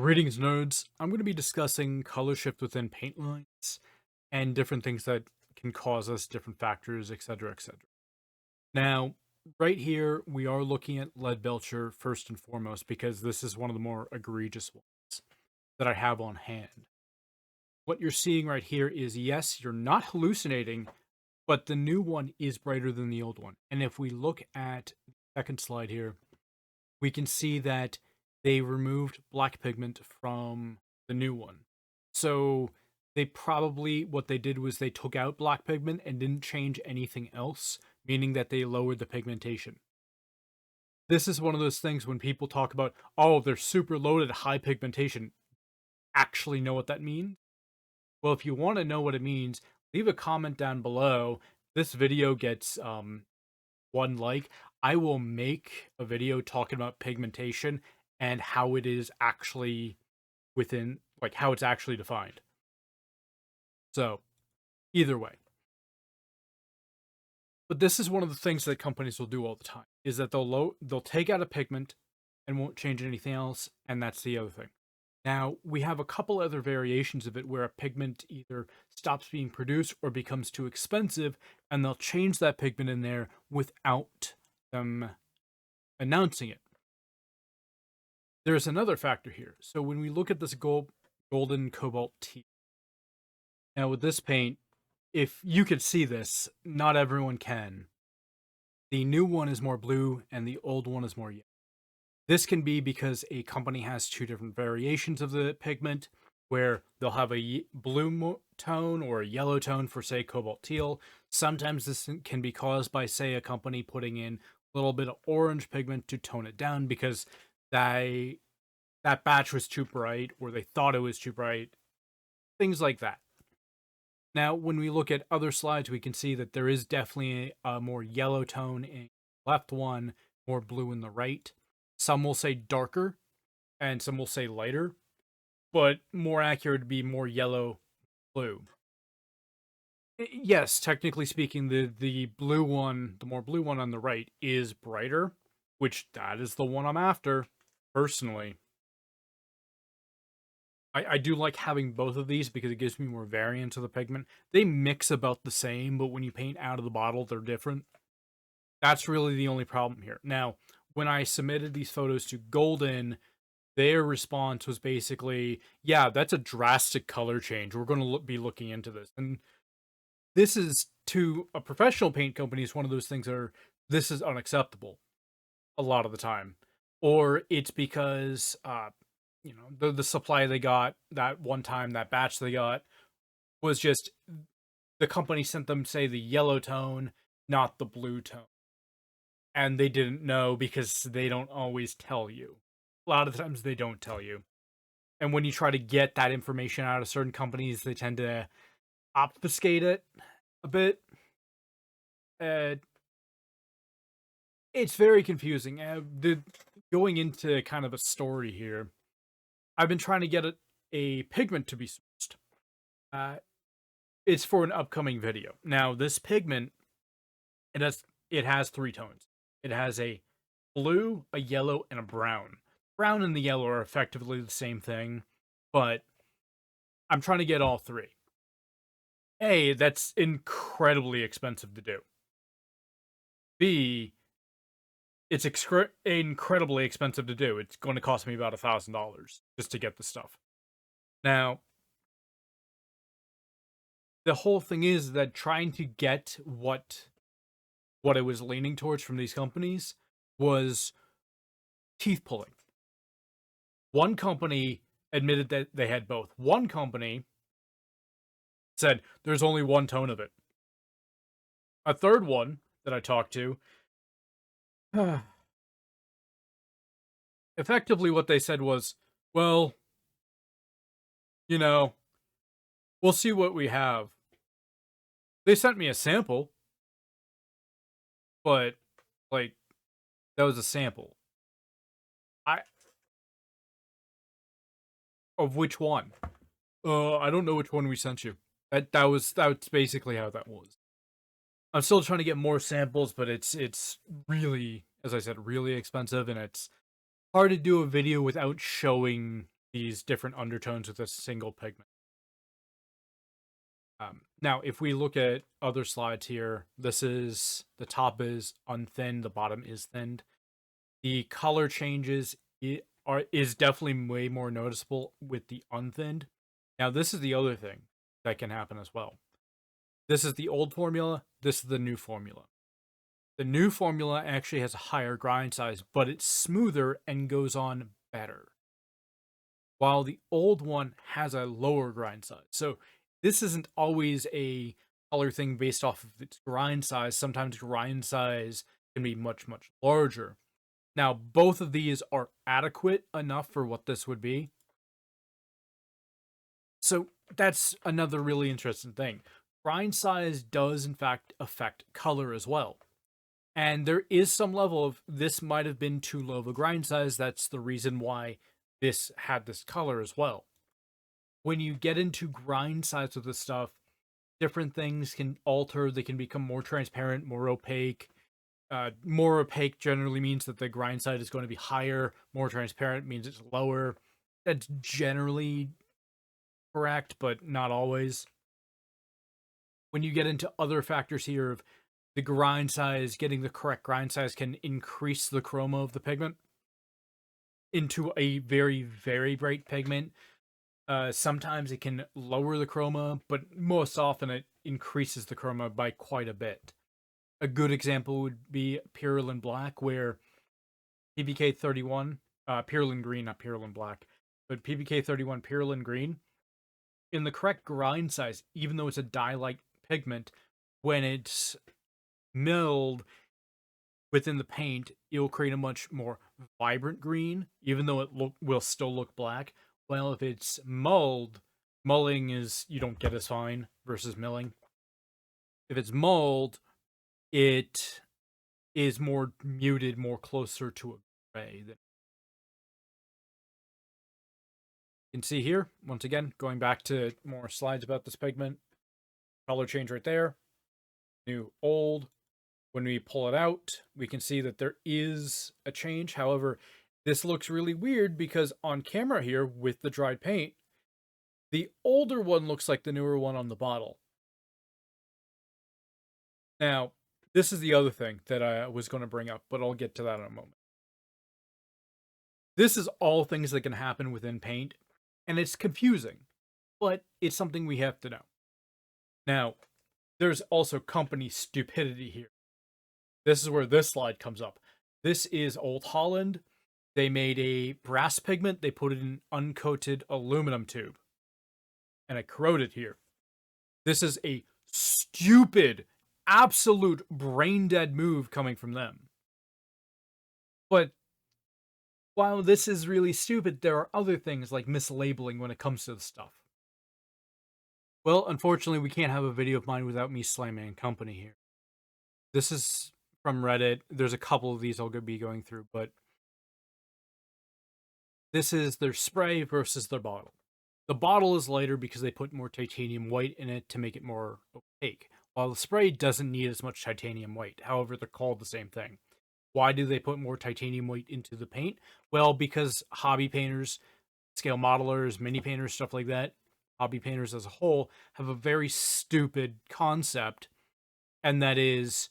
Greetings, nerds. I'm going to be discussing color shift within paint lines and different things that can cause us different factors, etc., etc. Now, right here, we are looking at lead belcher first and foremost because this is one of the more egregious ones that I have on hand. What you're seeing right here is yes, you're not hallucinating, but the new one is brighter than the old one. And if we look at the second slide here, we can see that they removed black pigment from the new one. So they probably, what they did was they took out black pigment and didn't change anything else, meaning that they lowered the pigmentation. This is one of those things when people talk about, oh, they're super loaded, high pigmentation. Actually know what that means? Well, if you want to know what it means, leave a comment down below. This video gets 1 like, I will make a video talking about pigmentation and how it is actually within, like, how it's actually defined. So, either way. But this is one of the things that companies will do all the time, is that they'll take out a pigment and won't change anything else, and that's the other thing. Now, we have a couple other variations of it where a pigment either stops being produced or becomes too expensive, and they'll change that pigment in there without them announcing it. There's another factor here. So when we look at this golden cobalt teal, now with this paint, if you could see this, not everyone can. The new one is more blue and the old one is more yellow. This can be because a company has two different variations of the pigment, where they'll have a blue tone or a yellow tone for, say, cobalt teal. Sometimes this can be caused by, say, a company putting in a little bit of orange pigment to tone it down because that batch was too bright, or they thought it was too bright, things like that. Now, when we look at other slides, we can see that there is definitely a more yellow tone in the left one, more blue in the right. Some will say darker, and some will say lighter, but more accurate would be more yellow, blue. Yes, technically speaking, the blue one, the more blue one on the right, is brighter, which that is the one I'm after, personally. I do like having both of these because it gives me more variance of the pigment. They mix about the same, but when you paint out of the bottle, they're different. That's really the only problem here. Now, when I submitted these photos to Golden, their response was basically, yeah, that's a drastic color change. We're going to be looking into this. And this is, to a professional paint company, is one of those things that are, this is unacceptable a lot of the time. Or it's because the supply they got that one time, that batch they got, was just the company sent them, say, the yellow tone, not the blue tone, and they didn't know because they don't always tell you. A lot of times they don't tell you, and when you try to get that information out of certain companies, they tend to obfuscate it a bit. uh, it's very confusing. Going into kind of a story here, I've been trying to get a pigment to be sourced. Uh, it's for an upcoming video. Now, this pigment, it has 3 tones. It has a blue, a yellow, and a brown. Brown and the yellow are effectively the same thing, but I'm trying to get all three. A, that's incredibly expensive to do. B, it's incredibly expensive to do. It's going to cost me about $1,000 just to get the stuff. Now, the whole thing is that trying to get what it was leaning towards from these companies was teeth pulling. One company admitted that they had both. One company said there's only one tone of it. A third one that I talked to, effectively what they said was, well, we'll see what we have. They sent me a sample, but, like, that was a sample. I Of which one? I don't know which one we sent you. That's basically how that was. I'm still trying to get more samples, but it's really, as I said, really expensive, and it's hard to do a video without showing these different undertones with a single pigment. Now, if we look at other slides here, this is the top is unthinned, the bottom is thinned. The color changes is definitely way more noticeable with the unthinned. Now, this is the other thing that can happen as well. This is the old formula. This is the new formula. The new formula actually has a higher grind size, but it's smoother and goes on better, while the old one has a lower grind size. So this isn't always a color thing based off of its grind size. Sometimes grind size can be much, much larger. Now, both of these are adequate enough for what this would be. So that's another really interesting thing. Grind size does, in fact, affect color as well. And there is some level of this might have been too low of a grind size. That's the reason why this had this color as well. When you get into grind size with this stuff, different things can alter. They can become more transparent, more opaque. More opaque generally means that the grind size is going to be higher. More transparent means it's lower. That's generally correct, but not always. When you get into other factors here of the grind size, getting the correct grind size can increase the chroma of the pigment into a very, very bright pigment. Sometimes it can lower the chroma, but most often it increases the chroma by quite a bit. A good example would be Purulin Black, where PBK 31, Purulin Green, not Purulin Black, but PBK 31 Purulin Green, in the correct grind size, even though it's a dye-like pigment, when it's milled within the paint, it'll create a much more vibrant green, even though it will still look black. Well, if it's mulled, mulling is you don't get as fine versus milling. If it's mulled, it is more muted, more closer to a gray. You can see here, once again, going back to more slides about this pigment, color change right there, new, old. When we pull it out, we can see that there is a change. However, this looks really weird because on camera here with the dried paint, the older one looks like the newer one on the bottle. Now, this is the other thing that I was going to bring up, but I'll get to that in a moment. This is all things that can happen within paint, and it's confusing, but it's something we have to know. Now, there's also company stupidity here. This is where this slide comes up. This is Old Holland. They made a brass pigment. They put it in an uncoated aluminum tube, and it corroded here. This is a stupid, absolute brain-dead move coming from them. But while this is really stupid, there are other things like mislabeling when it comes to the stuff. Well, unfortunately, we can't have a video of mine without me slamming company here. This is from Reddit. There's a couple of these I'll be going through, but this is their spray versus their bottle. The bottle is lighter because they put more titanium white in it to make it more opaque, while the spray doesn't need as much titanium white. However, they're called the same thing. Why do they put more titanium white into the paint? Well, because hobby painters, scale modelers, mini painters, stuff like that, hobby painters as a whole, have a very stupid concept, and that is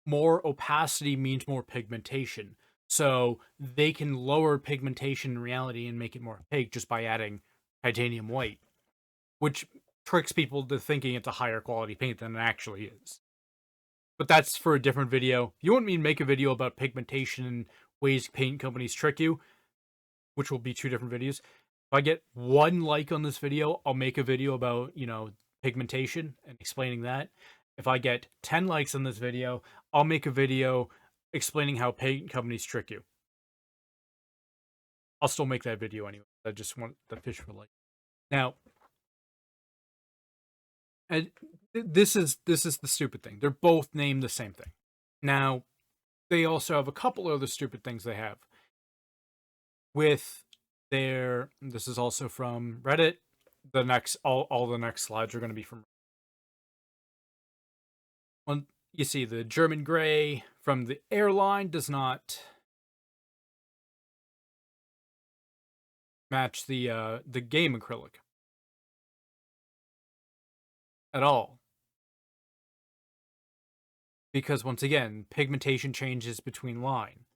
more opacity means more pigmentation. So they can lower pigmentation in reality and make it more opaque just by adding titanium white, which tricks people to thinking it's a higher quality paint than it actually is. But that's for a different video. If you want me to make a video about pigmentation and ways paint companies trick you, which will be 2 different videos. If I get 1 like on this video, I'll make a video about, pigmentation and explaining that. If I get 10 likes on this video, I'll make a video explaining how paint companies trick you. I'll still make that video anyway. I just want the fish for like. Now, and this is the stupid thing. They're both named the same thing. Now, they also have a couple other stupid things they have. With their, this is also from Reddit. The next, all the next slides are going to be from. One, you see the German gray from the airline does not match the game acrylic at all. Because once again, pigmentation changes between line.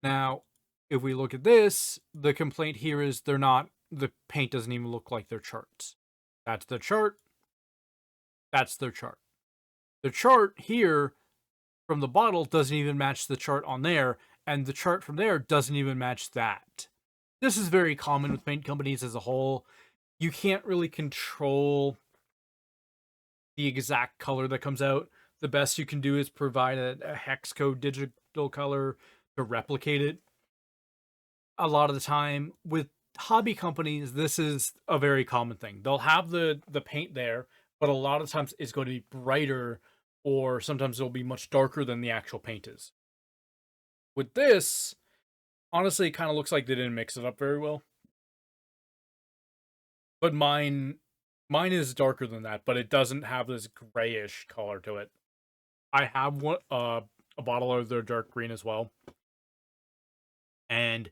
Now, if we look at this, the complaint here is the paint doesn't even look like their charts. That's the chart. That's their chart. The chart here from the bottle doesn't even match the chart on there, and the chart from there doesn't even match that. This is very common with paint companies as a whole. You can't really control the exact color that comes out. The best you can do is provide a hex code digital color to replicate it. A lot of the time with hobby companies, this is a very common thing. They'll have the paint there, but a lot of times it's going to be brighter, or sometimes it'll be much darker than the actual paint is. With this, honestly, it kind of looks like they didn't mix it up very well. But mine is darker than that, but it doesn't have this grayish color to it. I have one a bottle of their dark green as well, and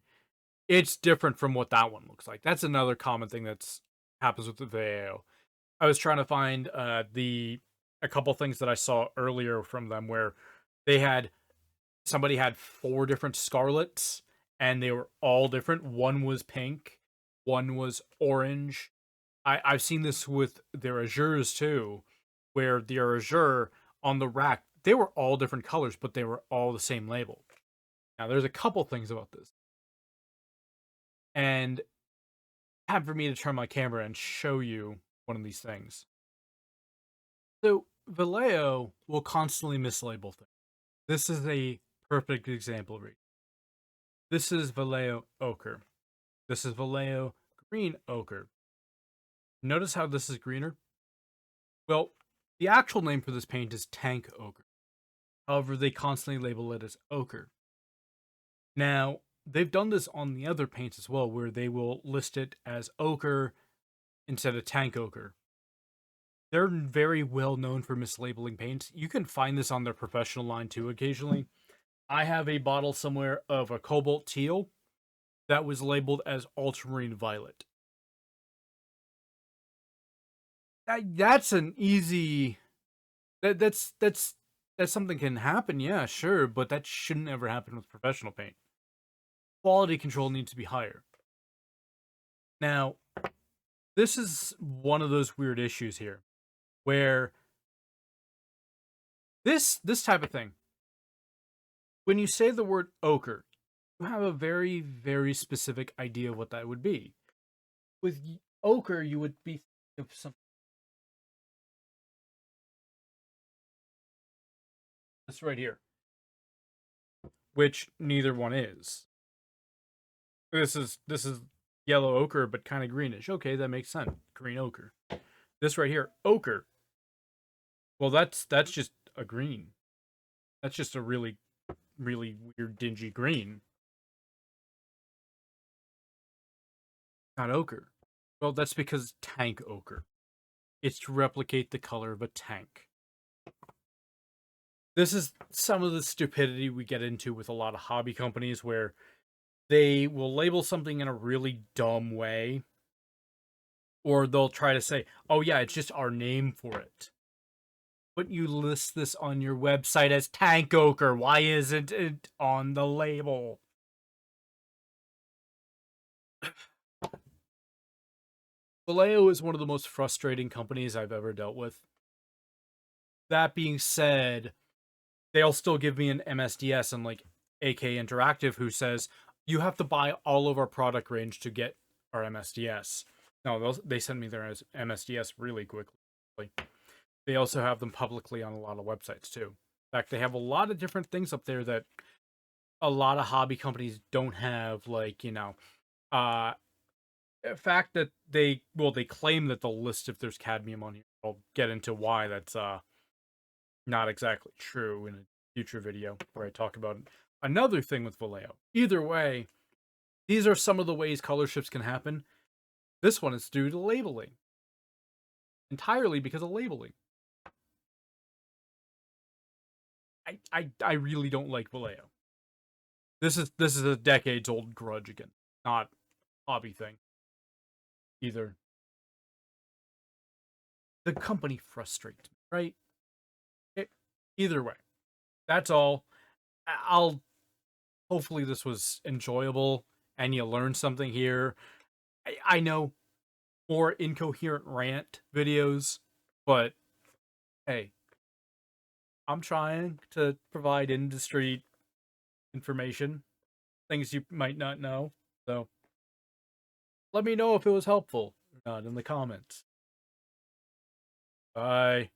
it's different from what that one looks like. That's another common thing that's happens with the Vallejo. I was trying to find a couple things that I saw earlier from them where they had somebody had 4 different scarlets and they were all different. One was pink, one was orange. I've seen this with their azures too, where their azure on the rack, they were all different colors, but they were all the same label. Now there's a couple things about this. And have for me to turn my camera and show you one of these things. So Vallejo will constantly mislabel things. This is a perfect example. This is Vallejo ochre. This is Vallejo green ochre. Notice how this is greener? Well, the actual name for this paint is tank ochre. However, they constantly label it as ochre. Now, they've done this on the other paints as well, where they will list it as ochre instead of tank ochre. They're very well known for mislabeling paints. You can find this on their professional line too occasionally. I have a bottle somewhere of a cobalt teal that was labeled as ultramarine violet. That's an easy that's something can happen, yeah, sure, but that shouldn't ever happen with professional paint. Quality control needs to be higher. Now, this is one of those weird issues here where this type of thing, when you say the word ochre, you have a very, very specific idea of what that would be. With ochre, you would be thinking of something. This right here, which neither one is. This is yellow ochre, but kind of greenish. Okay, that makes sense. Green ochre. This right here, ochre. Well, that's just a green. That's just a really, really weird, dingy green. Not ochre. Well, that's because tank ochre. It's to replicate the color of a tank. This is some of the stupidity we get into with a lot of hobby companies where they will label something in a really dumb way, or they'll try to say, oh yeah, it's just our name for it. But you list this on your website as tank ochre. Why isn't it on the label? Vallejo is one of the most frustrating companies I've ever dealt with. That being said, they'll still give me an MSDS and like AK Interactive who says you have to buy all of our product range to get our MSDS. No, they send me their MSDS really quickly. They also have them publicly on a lot of websites too. In fact, they have a lot of different things up there that a lot of hobby companies don't have. Like, fact that they claim that they'll list if there's cadmium on here. I'll get into why that's not exactly true in a future video where I talk about another thing with Vallejo. Either way, these are some of the ways color shifts can happen. This one is due to labeling. Entirely because of labeling. I really don't like Vallejo. This is a decades old grudge again. not a hobby thing either. The company frustrates me, right? Either way, that's all. I'll hopefully this was enjoyable and you learned something here. I know more incoherent rant videos, but hey, I'm trying to provide industry information, things you might not know. So let me know if it was helpful or not in the comments. Bye.